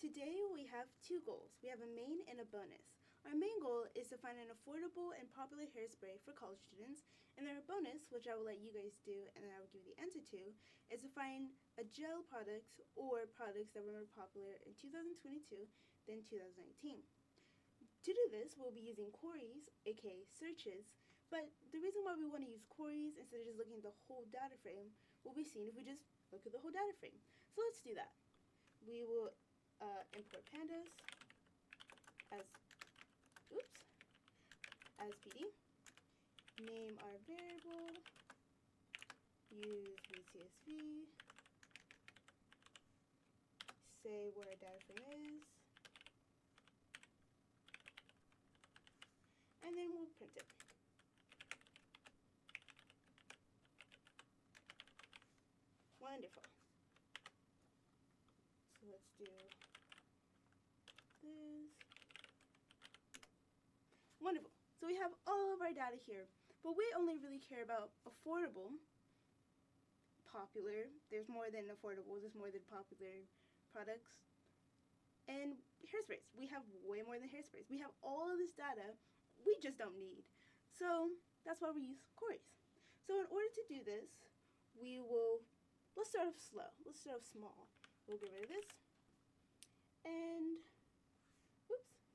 Today we have two goals. We have a main and a bonus. Our main goal is to find an affordable and popular hairspray for college students, and our bonus, which I will let you guys do and then I will give you the answer to, is to find a gel product or products that were more popular in 2022 than 2019. To do this, we'll be using queries, aka searches, but the reason why we want to use queries instead of just looking at the whole data frame will be seen if we just look at the whole data frame. So let's do that. We will import pandas as PD, name our variable, use VCSV, say where our data frame is, and then we'll print it. Wonderful. So let's do this. Wonderful. So we have all of our data here, but we only really care about affordable, popular. There's more than affordable, there's more than popular products. And hairsprays. We have way more than hairsprays. We have all of this data we just don't need. So that's why we use queries. So in order to do this, let's start off slow. Let's start off small. We'll get rid of this. And,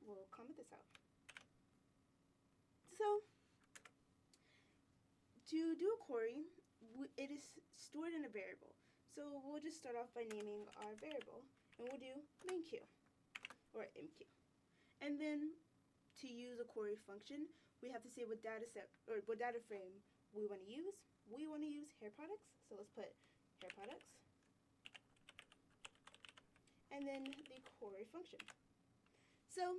we'll comment this out. So, to do a query, it is stored in a variable. So we'll just start off by naming our variable, and we'll do main_q, or mq. And then, to use a query function, we have to say what data set, or what data frame we want to use. We want to use hair products, so let's put hair products. And then the query function. So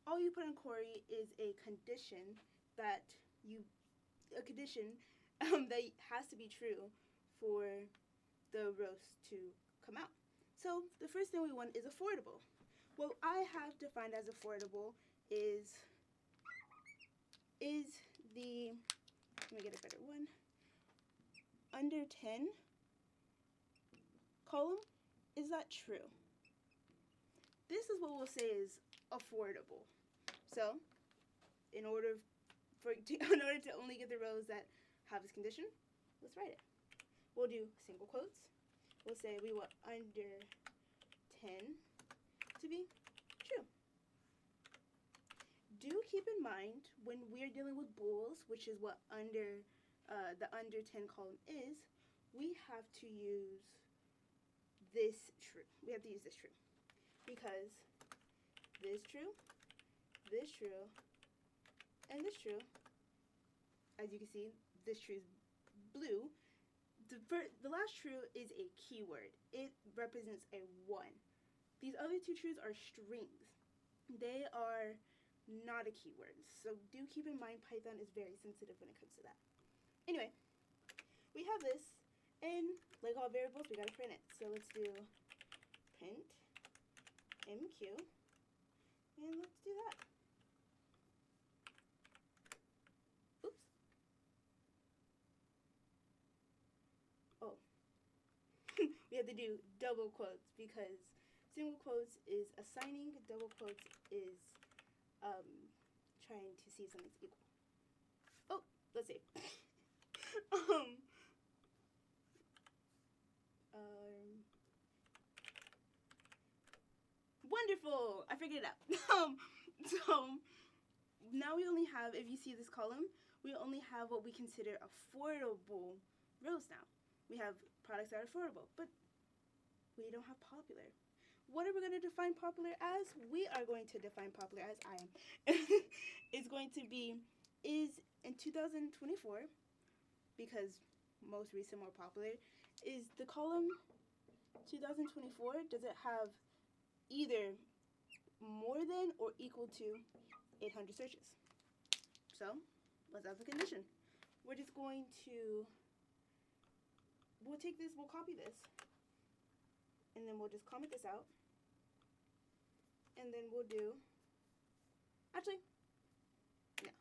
all you put in query is a condition that that has to be true for the rows to come out. So the first thing we want is affordable. What I have defined as affordable is the, let me get a better one, under 10 column. Is that true? This is what we'll say is affordable. So, in order to only get the rows that have this condition, let's write it. We'll do single quotes. We'll say we want under 10 to be true. Do keep in mind when we're dealing with bools, which is what the under 10 column is, we have to use this true. We have to use this true. Because this true, and this true, as you can see, this true is blue. The last true is a keyword. It represents a 1. These other two trues are strings. They are not a keyword. So do keep in mind Python is very sensitive when it comes to that. Anyway, we have this, and like all variables, we gotta print it. So let's do print mq, and let's do that. Oops. Oh. We have to do double quotes because single quotes is assigning, double quotes is trying to see if something's equal. Oh, let's see. Wonderful! I figured it out. So now we only have, if you see this column, we only have what we consider affordable rows now. We have products that are affordable, but we don't have popular. What are we going to define popular as? We are going to define popular as I am. It's going to be is in 2024, because most recent, more popular, is the column 2024, does it have either more than or equal to 800 searches? So let's add the condition. We're just going to, we'll take this, we'll copy this, and then we'll just comment this out, and then we'll do, actually, no,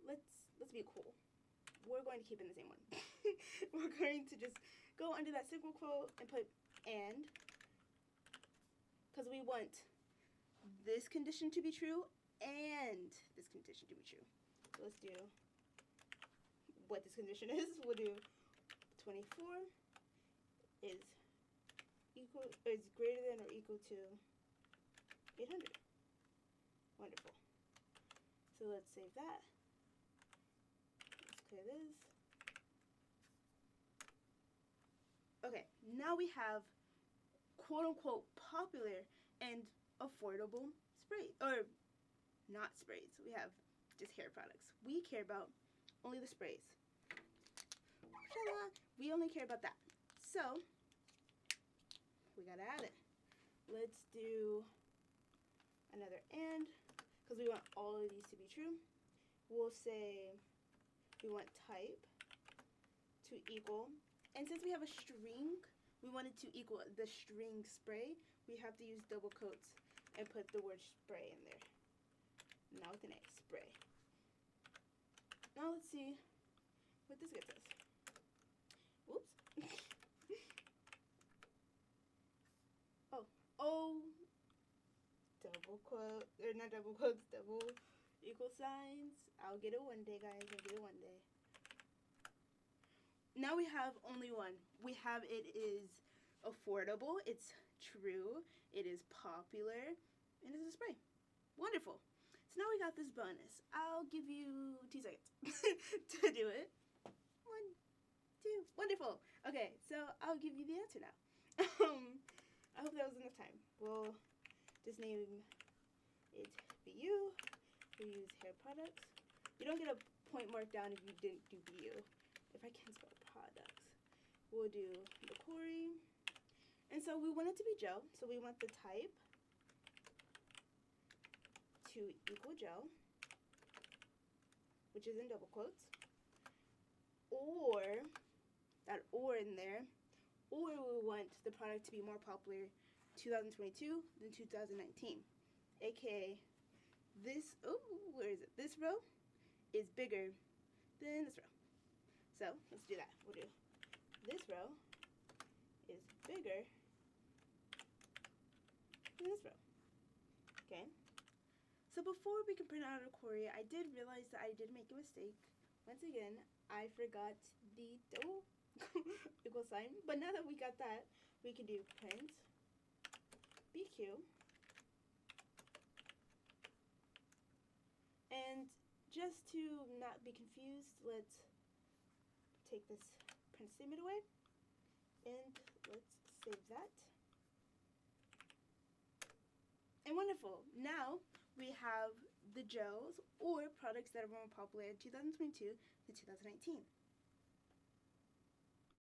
let's be cool. We're going to keep in the same one. We're going to just go under that single quote and put and because we want this condition to be true and this condition to be true. So let's do what this condition is. We'll do 24 is greater than or equal to 800. Wonderful. So let's save that. Let's clear this. Okay, now we have quote unquote popular and affordable sprays, or not sprays. We have just hair products. We care about only the sprays. We only care about that. So we gotta add it. Let's do another and, because we want all of these to be true. We'll say we want type to equal, and since we have a string, we want it to equal the string spray. We have to use double quotes and put the word spray in there. Now with an A, spray. Now let's see what this gets us. Whoops. Oh, double quote, or not double quotes, double equal signs. I'll get it one day, guys. I'll get it one day. Now we have only one. We have it is affordable, it's true, it is popular, and it's a spray. Wonderful. So now we got this bonus. I'll give you 2 seconds to do it. 1, 2. Wonderful. Okay, so I'll give you the answer now. I hope that was enough time. We'll just name it BU. We use hair products. You don't get a point mark down if you didn't do BU. If I can't spell products. We'll do the Corey. And so we want it to be gel. So we want the type to equal gel, which is in double quotes. Or, that or in there. Or we want the product to be more popular 2022 than 2019. AKA this, where is it? This row is bigger than this row. So let's do that. We'll do this row is bigger than this row. Okay. So before we can print out a query, I did realize that I did make a mistake. Once again, I forgot the double equal sign, but now that we got that, we can do print BQ, and just to not be confused, let's take this print statement away, and let's save that. And wonderful, now we have the gels or products that are more popular in 2022 than 2019.